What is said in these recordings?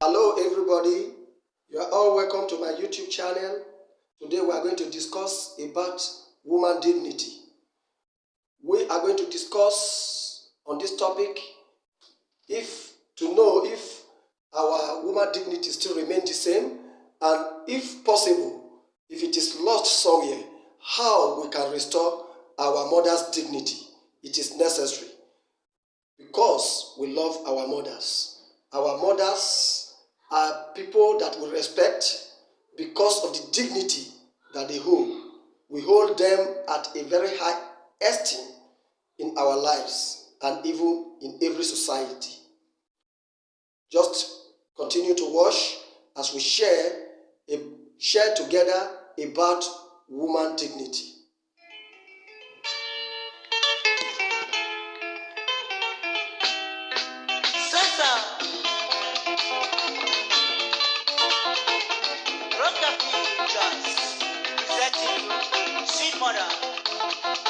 Hello everybody, you are all welcome to my YouTube channel. Today we are going to discuss about woman dignity. We are going to discuss on this topic to know if our woman dignity still remains the same, and if possible, if it is lost somewhere, how we can restore our mother's dignity. It is necessary because we love our mothers. Our mothers are people that we respect because of the dignity that they hold. We hold them at a very high esteem in our lives and even in every society. Just continue to watch as we share together about woman dignity.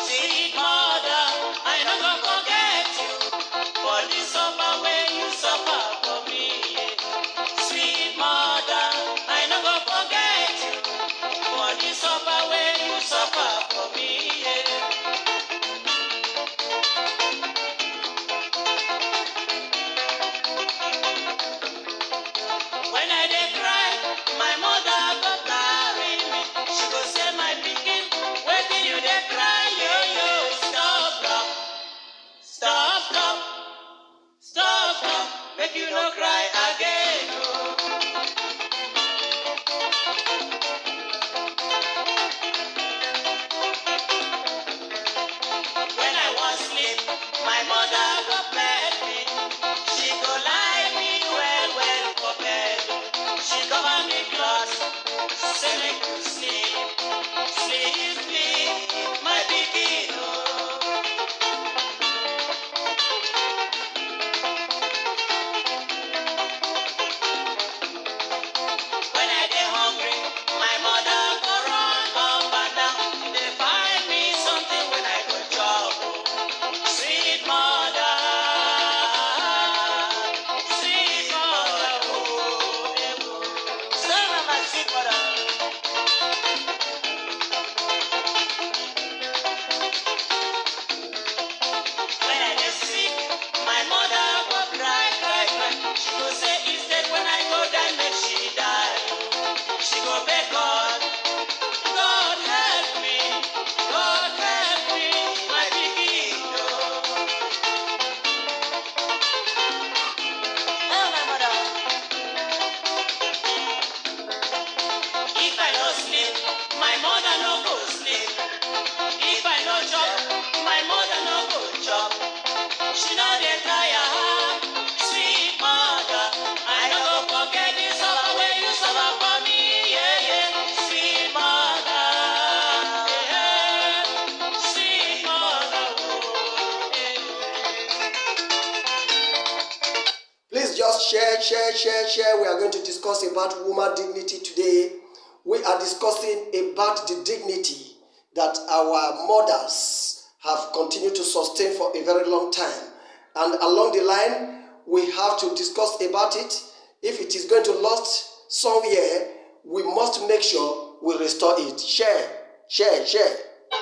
Sweet mother, I no go forget you for the suffer where you suffer for me. Sweet mother, I no go forget you for the suffer where you suffer for me. When I dey cry, my mother go carry me. She go say, my pikin, wetin you dey cry, yo yo? Stop, make you no cry again. Oh. When I was sleep, my mother go bed me. She go lie me well for bed. She cover me cloth, say make you sleep my pikin. Oh. When I dey hungry, my mother go run up and down. They find me something when I go chop. Sweet mother, oh, Sarah, my sweet mother. When I dey sick, my mother go cry. She go say instead when I go die, make she die. She go beg God, God help me, my pikin. Oh, my mother. If I no sleep, my mother no go sleep. If I no chop, my mother no go chop. She no dey tire her, sweet mother. I no go forget the suffer wey you suffer for me, yeah. Sweet mother, yeah. Sweet mother, oh, yeah. Please just share. We are going to discuss about woman dignity today. We are discussing about the dignity that our mothers have continued to sustain for a very long time. And along the line, we have to discuss about it. If it is going to lost somewhere, we must make sure we restore it. Share. Oh,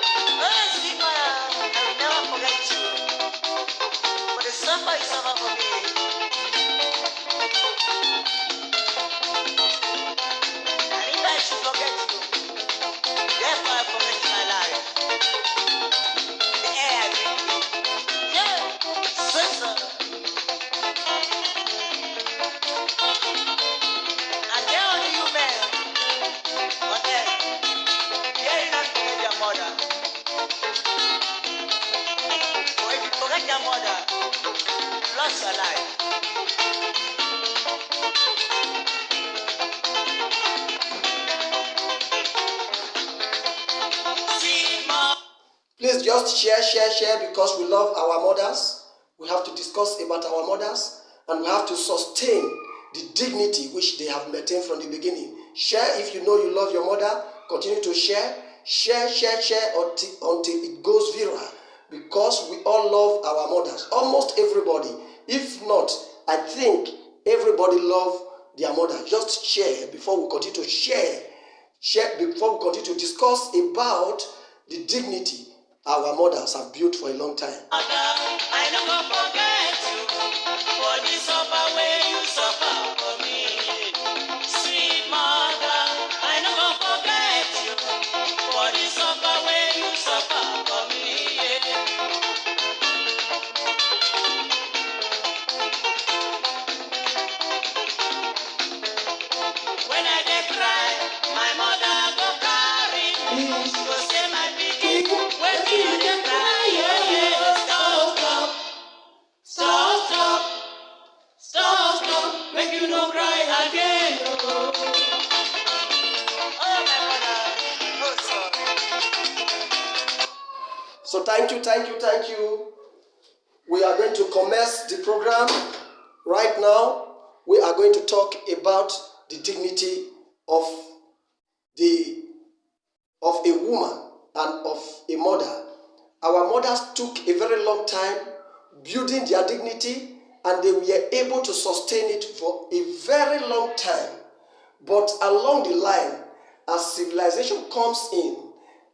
sweet mother, I will never forget you. For the suffer you suffer for me. And if I should forget you, therefore I forget my life. The air I breathe. Yeah, sister. And there are you men on earth, dare not forget your mother. For if you forget your mother, you lost your life. Sweet mother. Please just share because we love our mothers. We have to discuss about our mothers and we have to sustain the dignity which they have maintained from the beginning. Share if you know you love your mother. Continue to share until it goes viral because we all love our mothers. Almost everybody. If not, I think everybody love their mother. Just share before we continue to share before we continue to discuss about the dignity our mothers have built for a long time. I no go forget you for the suffer way you suffer for me. Sweet mother, I no go forget you for the suffer way you suffer for me. When I dey cry, my mother go carry me. Go say my pikin, wetin you dey cry? Yeah, yeah. Stop, make you no cry again. Oh, my mother. Oh, sorry. So thank you. We are going to commence the program right now. We are going to talk about the dignity of a woman and of a mother. Our mothers took a very long time building their dignity, and they were able to sustain it for a very long time. But along the line, as civilization comes in,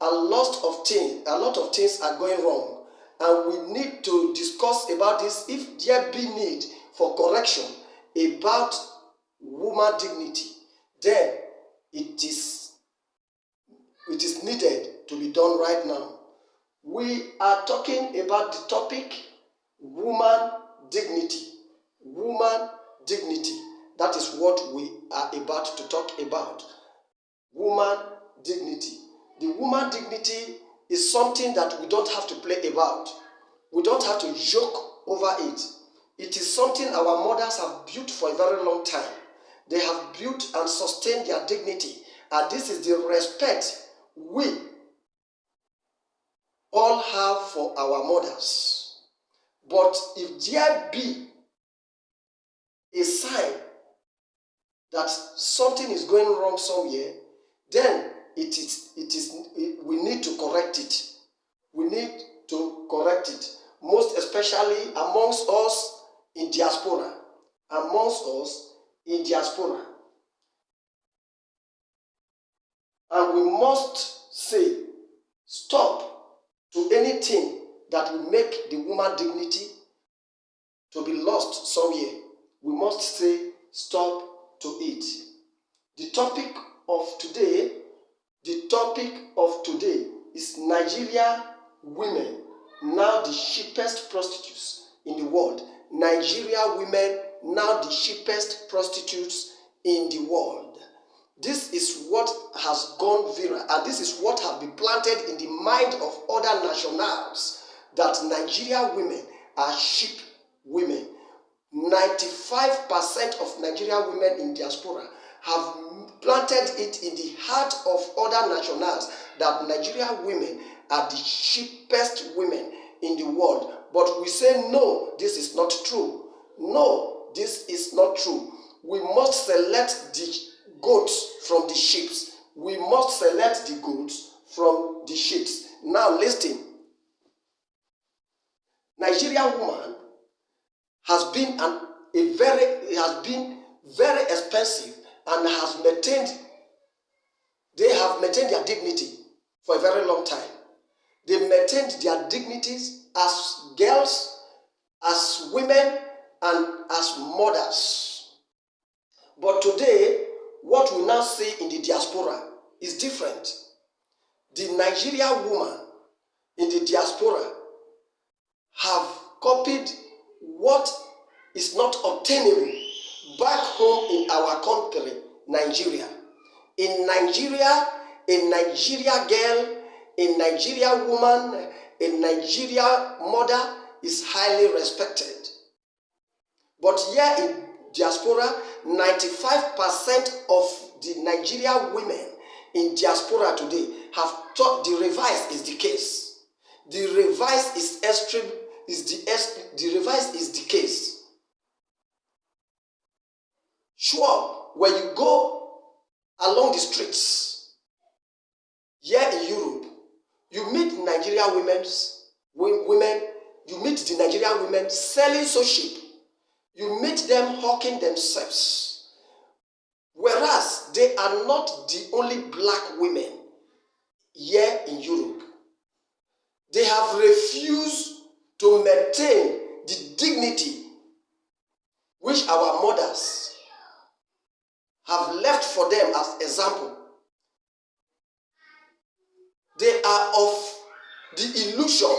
a lot of things are going wrong, and we need to discuss about this if there be need for correction about woman dignity. Then it is needed to be done right now. We are talking about the topic woman dignity. Woman dignity. That is what we are about to talk about. Woman dignity. The woman dignity is something that we don't have to play about. We don't have to joke over it. It is something our mothers have built for a very long time. They have built and sustained their dignity, and this is the respect we all have for our mothers. But if there be a sign that something is going wrong somewhere, then we need to correct it. We need to correct it, most especially amongst us in diaspora. And we must say stop to anything that will make the woman dignity to be lost somewhere. We must say stop to it. The topic of today is Nigeria women, now the cheapest prostitutes in the world. Nigeria women, now the cheapest prostitutes in the world. This is what has gone viral, and this is what has been planted in the mind of other nationals, that Nigeria women are cheap women. 95% of Nigeria women in diaspora have planted it in the heart of other nationals that Nigeria women are the cheapest women in the world. But we say no, this is not true. No, this is not true. We must select the goats from the sheep. We must select the goats from the sheep. Now listen. Nigeria woman has been very expensive, and they have maintained their dignity for a very long time. They maintained their dignities as girls, as women, and as mothers. But today, what we now see in the diaspora is different. The Nigeria woman in the diaspora have copied what is not obtainable back home in our country, Nigeria. In Nigeria, a Nigeria girl, a Nigeria woman, a Nigeria mother is highly respected. But here in diaspora, 95% of the Nigeria women in diaspora today have thought the reverse is the case. The reverse is extreme. The reverse is the case. Sure, when you go along the streets here in Europe, you meet Nigeria women. You meet the Nigerian women selling so cheap. You meet them hawking themselves. Whereas they are not the only black women here in Europe. They have refused to maintain the dignity which our mothers have left for them as example. They are of the illusion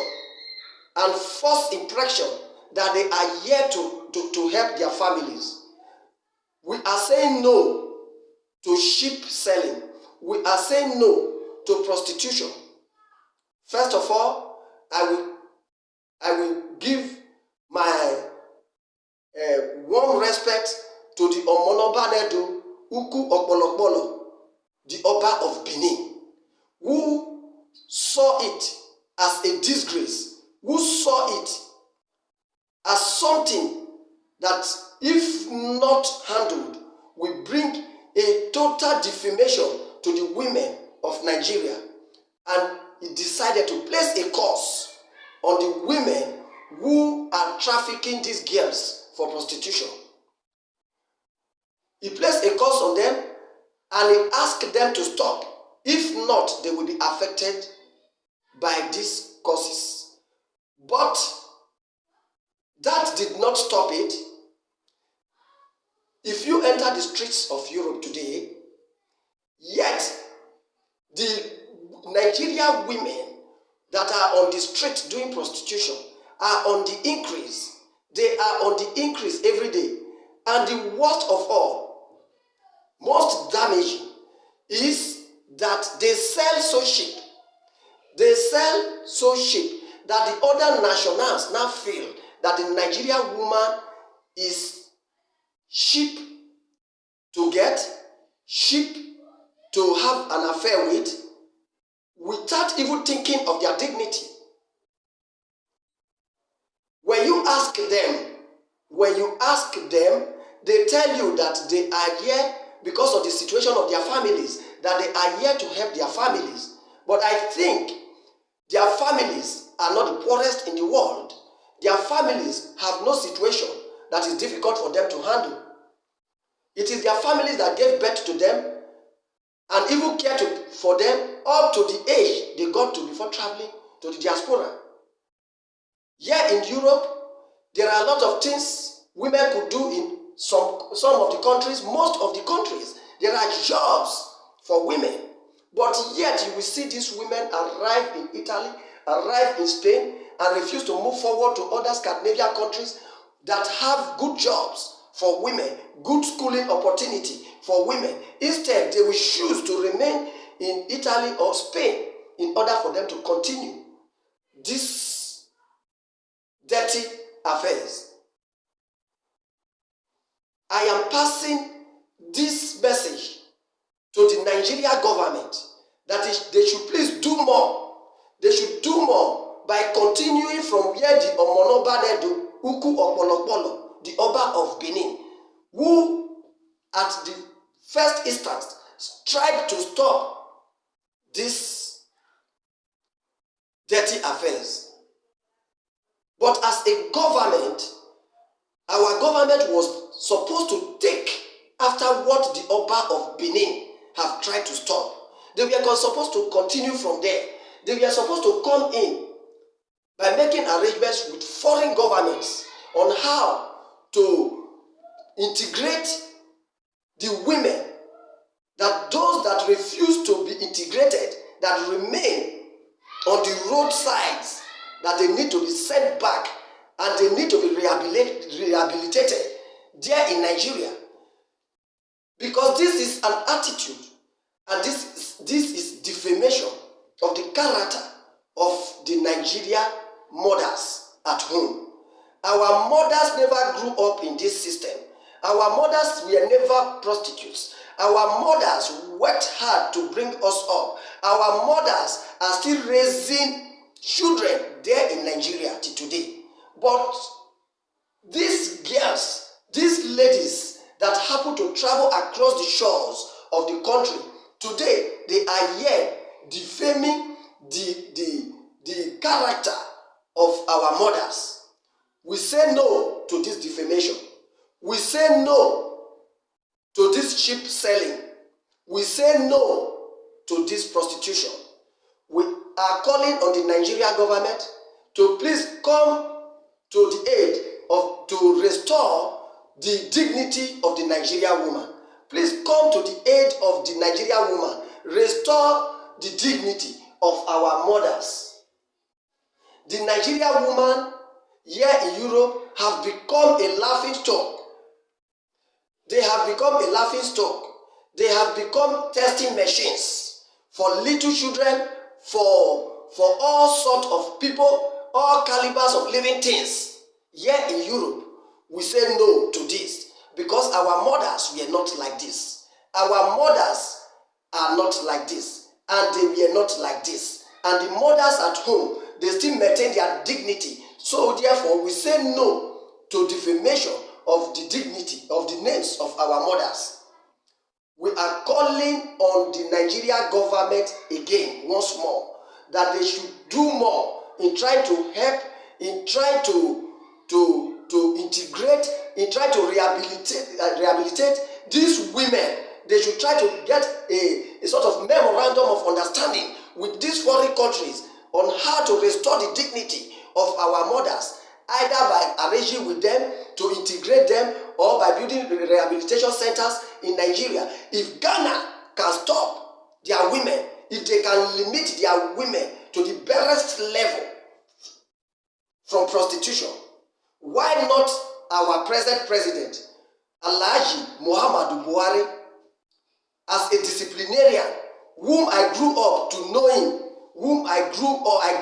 and false impression that they are here to help their families. We are saying no to sheep selling. We are saying no to prostitution. First of all, I will give my warm respect to the Omonobanedo Uku Okpolokpolo, the Oba of Benin, who saw it as a disgrace, who saw it as something that, if not handled, will bring a total defamation to the women of Nigeria. And he decided to place a curse on the women who are trafficking these girls for prostitution. He placed a curse on them and he asked them to stop. If not, they will be affected by these curses. But that did not stop it. If you enter the streets of Europe today, yet the Nigerian women that are on the street doing prostitution are on the increase. They are on the increase every day. And the worst of all, most damaging, is that they sell so cheap. They sell so cheap that the other nationals now feel that the Nigerian woman is cheap to get, cheap to have an affair with, without even thinking of their dignity. When you ask them, they tell you that they are here because of the situation of their families, that they are here to help their families. But I think their families are not the poorest in the world. Their families have no situation that is difficult for them to handle. It is their families that gave birth to them and even cared for them up to the age they got to before traveling to the diaspora. Here in Europe, there are a lot of things women could do in some of the countries, most of the countries. There are jobs for women. But yet you will see these women arrive in Italy, arrive in Spain, and refuse to move forward to other Scandinavian countries that have good jobs for women, good schooling opportunity for women. Instead, they will choose to remain in Italy or Spain in order for them to continue these dirty affairs. I am passing this message to the Nigerian government that they should please do more. They should do more by continuing from where the Omonobanedo Uku Okpolokpolo, the Oba of Benin, who at the first instance tried to stop these dirty affairs. But as a government, our government was supposed to take after what the Oba of Benin have tried to stop. They were supposed to continue from there. They were supposed to come in by making arrangements with foreign governments on how to integrate the women, that those that refuse to be integrated, that remain on the roadsides, that they need to be sent back and they need to be rehabilitated there in Nigeria. Because this is an attitude and this is defamation of the character of the Nigerian mothers at home. Our mothers never grew up in this system. Our mothers were never prostitutes. Our mothers worked hard to bring us up. Our mothers are still raising children there in Nigeria till today. But these girls, these ladies that happen to travel across the shores of the country, today they are here defaming the character of our mothers. We say no to this defamation. We say no to this this sheep selling. We say no to this prostitution. We are calling on the Nigerian government to please come to the aid of to restore the dignity of the Nigerian woman. Please come to the aid of the Nigerian woman. Restore the dignity of our mothers. The Nigerian woman here in Europe have become a laughing stock. They have become a laughing stock. They have become testing machines for little children, for all sorts of people, all calibers of living things. Here in Europe, we say no to this because our mothers were not like this. Our mothers are not like this, and they were not like this. And the mothers at home, they still maintain their dignity. So therefore, we say no to defamation of the dignity of the names of our mothers. We are calling on the Nigerian government again, once more, that they should do more in trying to help, in trying to integrate, in trying to rehabilitate these women. They should try to get a sort of memorandum of understanding with these foreign countries on how to restore the dignity of our mothers, either by arranging with them to integrate them or by building rehabilitation centers in Nigeria. If Ghana can stop their women, if they can limit their women to the barest level from prostitution, why not our present president, Alhaji Muhammadu Buhari, as a disciplinarian, whom I grew up to know him, I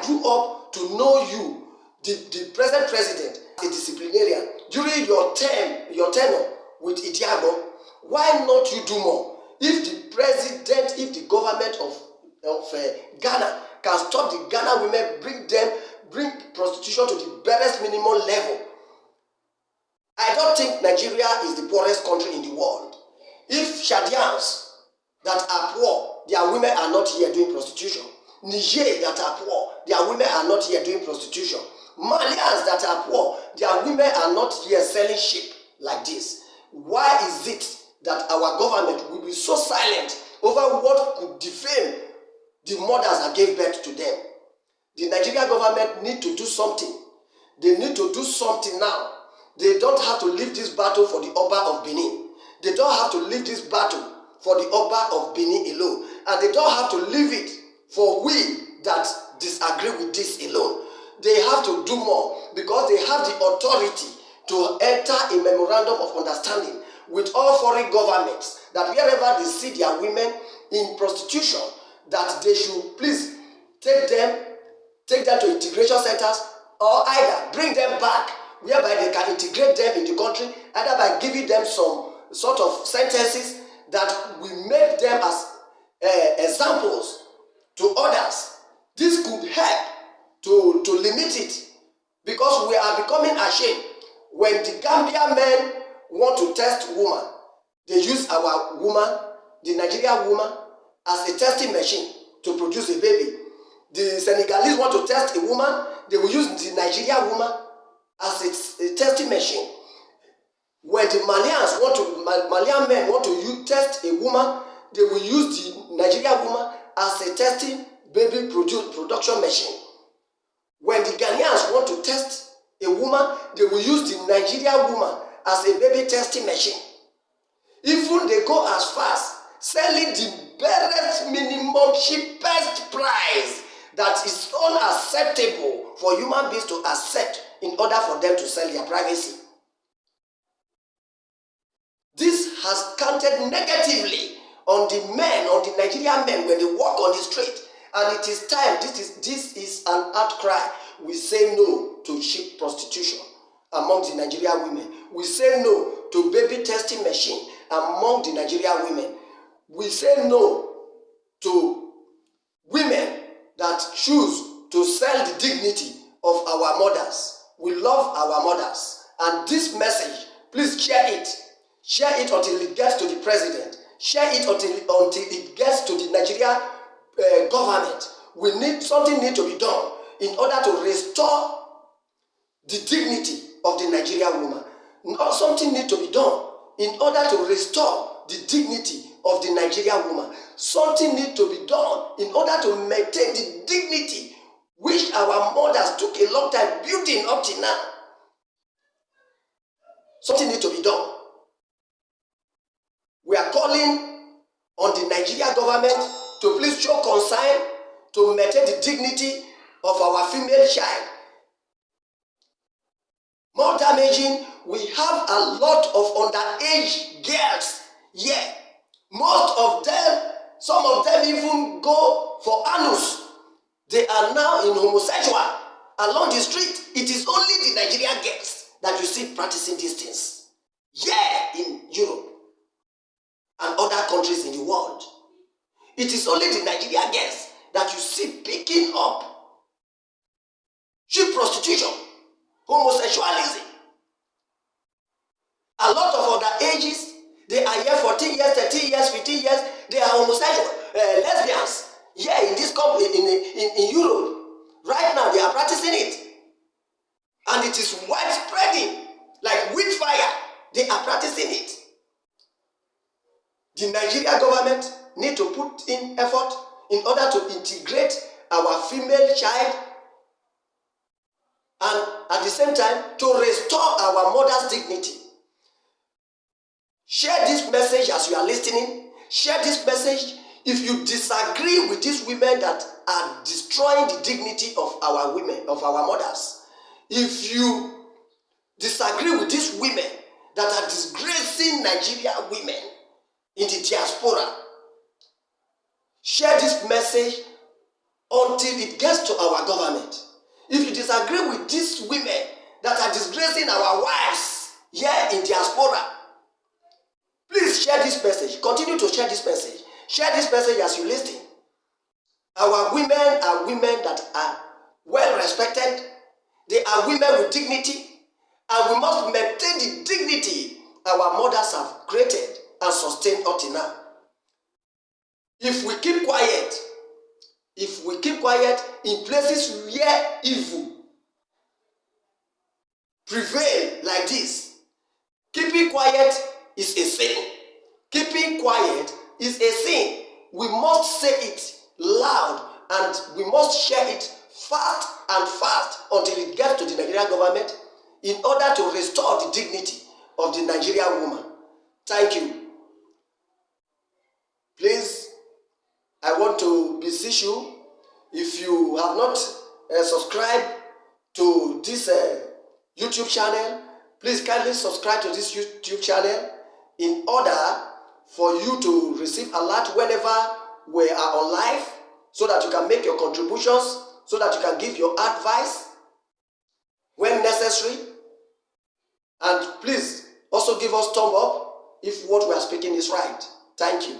grew up to know you, the present president, a disciplinarian, during your tenure with Idiago, why not you do more? If the president, if the government of Ghana can stop the Ghana women, bring prostitution to the barest minimum level, I don't think Nigeria is the poorest country in the world. If Chadians that are poor, their women are not here doing prostitution. Niger that are poor, their women are not here doing prostitution. Malians that are poor, their women are not here selling sheep like this. Why is it that our government will be so silent over what could defame the mothers that gave birth to them? The Nigerian government need to do something. They need to do something now. They don't have to leave this battle for the Oba of Benin. They don't have to leave this battle for the Oba of Benin alone. And they don't have to leave it for we that disagree with this alone. They have to do more because they have the authority to enter a memorandum of understanding with all foreign governments that wherever they see their women in prostitution, that they should please take them to integration centers or either bring them back whereby they can integrate them in the country, either by giving them some sort of sentences that will make them as examples to others. This could help to limit it, because we are becoming ashamed. When the Gambian men want to test woman, they use our woman, the Nigerian woman, as a testing machine to produce a baby. The Senegalese want to test a woman, they will use the Nigerian woman as a testing machine. When the Malian men want to test a woman, they will use the Nigerian woman as a testing baby production machine. When the Ghanaians want to test a woman, they will use the Nigerian woman as a baby testing machine. Even they go as far as selling the barest minimum cheapest price that is unacceptable for human beings to accept in order for them to sell their privacy. This has counted negatively on the men, on the Nigerian men when they walk on the street. And it is time, this is an outcry. We say no to sheep prostitution among the Nigerian women. We say no to baby testing machine among the Nigerian women. We say no to women that choose to sell the dignity of our mothers. We love our mothers. And this message, please share it. Share it until it gets to the president. Share it until it gets to the Nigerian government. Something needs to be done in order to restore the dignity of the Nigerian woman. Something needs to be done in order to restore the dignity of the Nigerian woman. Something needs to be done in order to maintain the dignity which our mothers took a long time building up till now. Something needs to be done. We are calling on the Nigerian government to please show concern to maintain the dignity of our female child. More damaging, we have a lot of underage girls here. Most of them, some of them even go for anus. They are now in homosexual along the street. It is only the Nigerian girls that you see practicing these things. Yeah, in Europe and other countries in the world. It is only the Nigerian girls that you see picking up cheap prostitution, homosexualism. A lot of other ages, they are here 14 years, 13 years, 15 years, they are homosexual, lesbians. Yeah, in this country, in Europe, right now they are practicing it. And it is widespreading, like with fire. They are practicing it. The Nigerian government need to put in effort in order to integrate our female child and at the same time to restore our mother's dignity. Share this message as you are listening. Share this message if you disagree with these women that are destroying the dignity of our women, of our mothers. If you disagree with these women that are disgracing Nigerian women in the diaspora, share this message until it gets to our government. If you disagree with these women that are disgracing our wives here in diaspora, please share this message. Continue to share this message. Share this message as you listen. Our women are women that are well respected. They are women with dignity. And we must maintain the dignity our mothers have created and sustained up to now. If we keep quiet in places where evil prevail like this, keeping quiet is a sin. Keeping quiet is a sin. We must say it loud and we must share it fast until it gets to the Nigerian government in order to restore the dignity of the Nigerian woman. Thank you. Please, I want to beseech you, if you have not subscribed to this YouTube channel, please kindly subscribe to this YouTube channel in order for you to receive alert whenever we are on live, so that you can make your contributions, so that you can give your advice when necessary. And please also give us thumb up if what we are speaking is right. Thank you.